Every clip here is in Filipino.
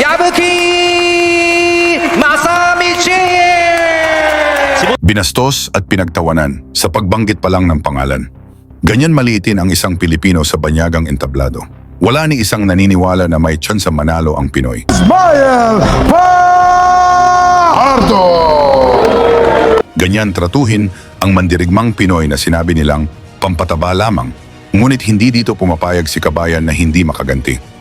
Yabuki Masamichi! Binastos at pinagtawanan sa pagbanggit pa lang ng pangalan. Ganyan maliitin ang isang Pilipino sa banyagang entablado. Wala ni isang naniniwala na may tsansa manalo ang Pinoy. Ismael Fajardo! Ganyan tratuhin ang mandirigmang Pinoy na sinabi nilang pampataba lamang. Ngunit hindi dito pumapayag si kabayan na hindi makaganti.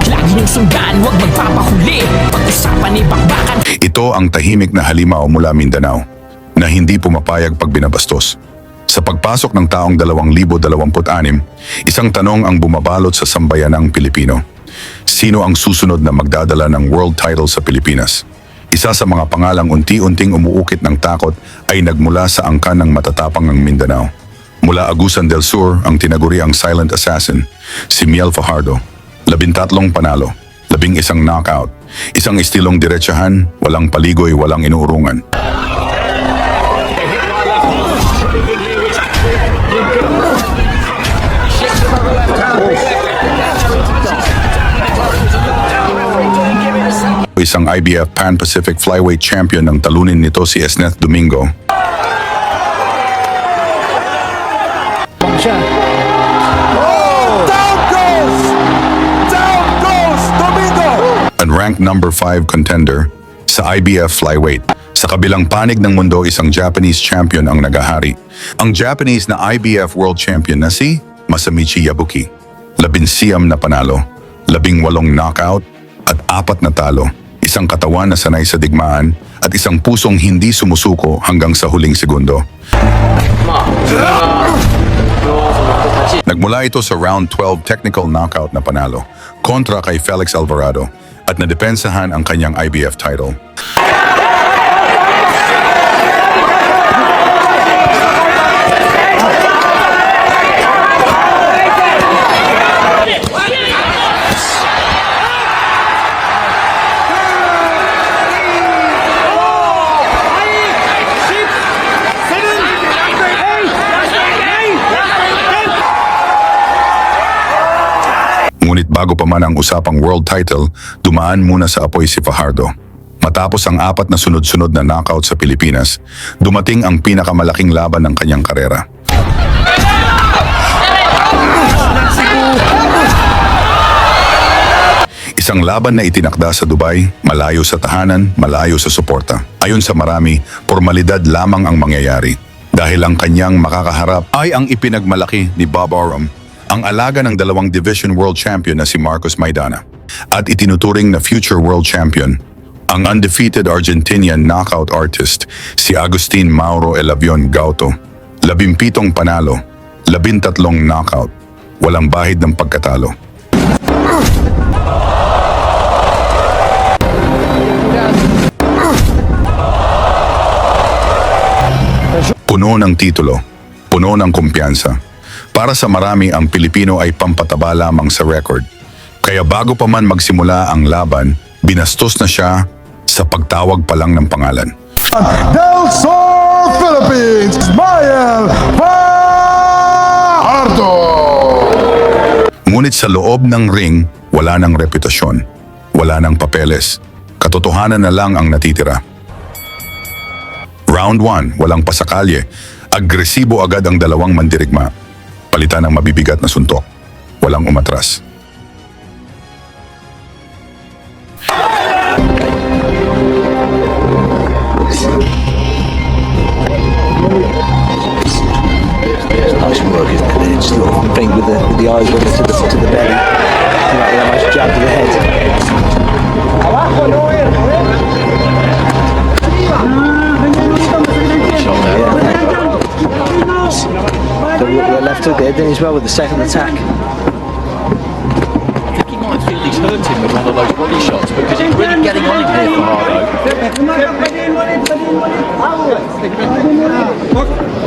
Lagi ng sundan, huwag magpapahuli. Pag-usapan ni bakbakan. Ito ang tahimik na halimaw mula Mindanao na hindi pumapayag pag binabastos. Sa pagpasok ng taong 2026, isang tanong ang bumabalot sa sambayanang Pilipino. Sino ang susunod na magdadala ng world title sa Pilipinas? Isa sa mga pangalang unti-unting umuukit ng takot ay nagmula sa angkan ng matatapang ng Mindanao. Mula Agusan del Sur ang tinaguriang silent assassin, si Miel Fajardo. 13 panalo, 11 knockout, isang estilong diretsahan, walang paligoy, walang inuurungan. Isang IBF Pan-Pacific Flyweight Champion nang talunin nito si Esneth Domingo. And ranked number 5 contender sa IBF Flyweight. Sa kabilang panig ng mundo, isang Japanese champion ang nagahari. Ang Japanese na IBF World Champion na si Masamichi Yabuki. 19 na panalo, 18 knockout at 4 na talo. Isang katawan na sanay sa digmaan at isang pusong hindi sumusuko hanggang sa huling segundo. Nagmula ito sa round 12 technical knockout na panalo kontra kay Felix Alvarado at nadepensahan ang kanyang IBF title. Ngunit bago pa man ang usapang world title, dumaan muna sa apoy si Fajardo. Matapos ang 4 na sunod-sunod na knockout sa Pilipinas, dumating ang pinakamalaking laban ng kanyang karera. Isang laban na itinakda sa Dubai, malayo sa tahanan, malayo sa suporta. Ayon sa marami, formalidad lamang ang mangyayari. Dahil ang kanyang makakaharap ay ang ipinagmalaki ni Bob Arum, ang alaga ng 2 division world champion na si Marcos Maidana, at itinuturing na future world champion, ang undefeated Argentinian knockout artist si Agustin Mauro Elavion Gauto. 17 panalo, 13 knockout, walang bahid ng pagkatalo. Puno ng titulo, puno ng kumpiyansa. Para sa marami, ang Pilipino ay pampataba lamang sa record. Kaya bago pa man magsimula ang laban, binastos na siya sa pagtawag pa lang ng pangalan. Del Sur, Philippines, Ismael Fajardo! Ngunit sa loob ng ring, wala nang reputasyon, wala nang papeles. Katotohanan na lang ang natitira. Round 1, walang pasakalye. Agresibo agad ang dalawang mandirigma. Palitan ng mabibigat na suntok. Walang umatras. Nice work, isn't it? Just a little thing with the eyes running to the belly. Like a nice jab to the head. The left hook there, then as well with the second attack. I think he might feel he's hurt him with one of those body shots because he's really getting on him here for Hardo.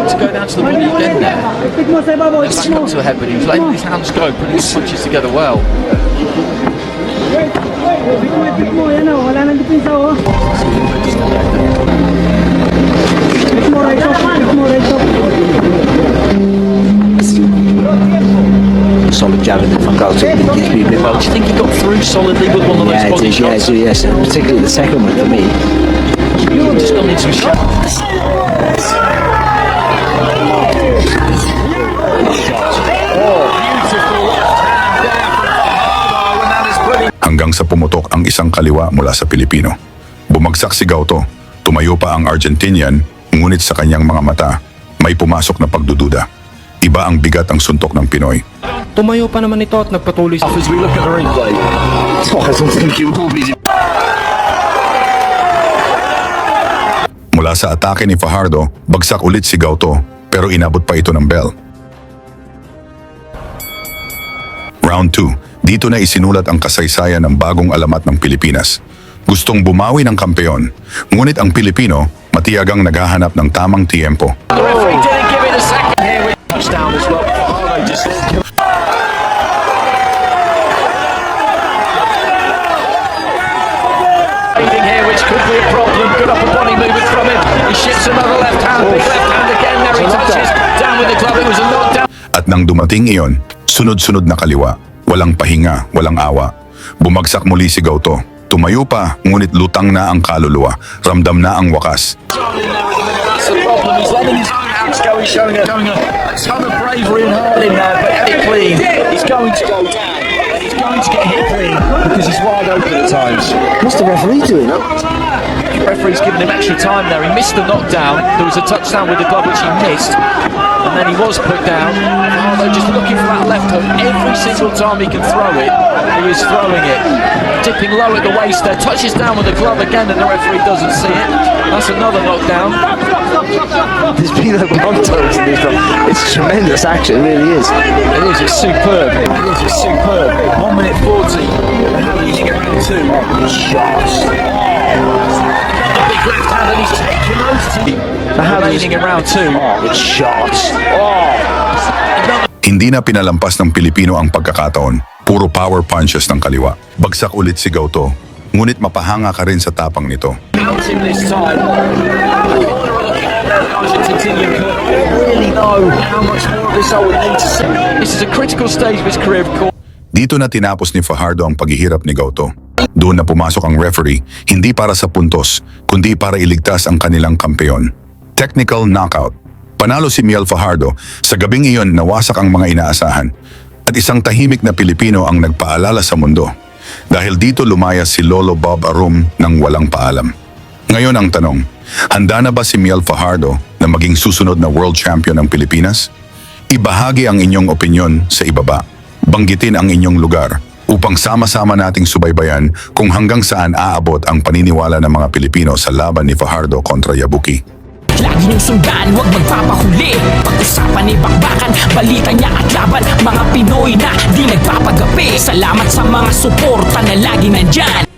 To go down to the body again there. Then back up to the head, but he was letting his hands go, putting his punches together well. jabbing the front goal, so he's been a bit Well, do you think he got through solidly with one of those yeah, body it shots? did, yes, particularly the second one for me. Just got into a shot. Hanggang sa pumutok ang isang kaliwa mula sa Pilipino. Bumagsak si Gauto, tumayo pa ang Argentinian, ngunit sa kanyang mga mata, may pumasok na pagdududa. Iba ang bigat ang suntok ng Pinoy. Tumayo pa naman ito at nagpatuloy sa... As we look at the replay, I don't think he will be. Mula sa atake ni Fajardo, bagsak ulit si Gauto, pero inabot pa ito ng bell. Round 2, dito na isinulat ang kasaysayan ng bagong alamat ng Pilipinas. Gustong bumawi ng kampeon, ngunit ang Pilipino matiyagang naghahanap ng tamang tiempo. the referee didn't give it a second here with touchdown as well. Fajardo just leading here, which could be a problem. Good upper body movement from him. He shifts another left hand, big left hand again. There he touches down with the glove. It was a knockdown. At nang dumating iyon, sunod-sunod na kaliwa, walang pahinga, walang awa. Bumagsak muli si Gauto. Tumayo pa, ngunit lutang na ang kaluluwa. Ramdam na ang wakas. That's the problem. He's letting his own hands go. He's showing a ton of bravery and heart in there, but hit clean. He's going to go down. He's going to get hit clean because he's wide open at times. What's the referee doing? The referee's given him extra time there. He missed the knockdown. There was a touchdown with the glove which he missed. And then he was put down. Ronaldo just looking for that left hook. Every single time he can throw it, he is throwing it. Dipping low at the waist there. Touches down with the glove again and the referee doesn't see it. That's another knockdown. There's been a montage in this one. It's tremendous action, it really is. It is. It's superb. It is. It's superb. 1 minute 40. Leading around two. Shots. A big left hand and he's taking those two. Remaining around two. It's shots. Hindi na pinalampas ng Pilipino ang pagkakataon. Puro power punches ng kaliwa. Bagsak ulit si Gauto. Ngunit mapahanga ka rin sa tapang nito. Counting this time. Argentinian could really know how much more of this I would need to see. This is a critical stage of his career, of course. Dito na tinapos ni Fajardo ang paghihirap ni Gauto. Doon na pumasok ang referee, hindi para sa puntos, kundi para iligtas ang kanilang kampeon. Technical knockout. Panalo si Miel Fajardo, sa gabing iyon nawasak ang mga inaasahan. At isang tahimik na Pilipino ang nagpaalala sa mundo. Dahil dito lumayas si Lolo Bob Arum nang walang paalam. Ngayon ang tanong, handa na ba si Miel Fajardo na maging susunod na world champion ng Pilipinas? Ibahagi ang inyong opinyon sa ibaba. Banggitin ang inyong lugar upang sama-sama nating subaybayan kung hanggang saan aabot ang paniniwala ng mga Pilipino sa laban ni Fajardo kontra Yabuki. Lagi niyong sundan, huwag magpapahuli. Pag-usapan ni bakbakan, balita niya at laban. Mga Pinoy na di nagpapagapi. Salamat sa mga suporta na lagi nandyan.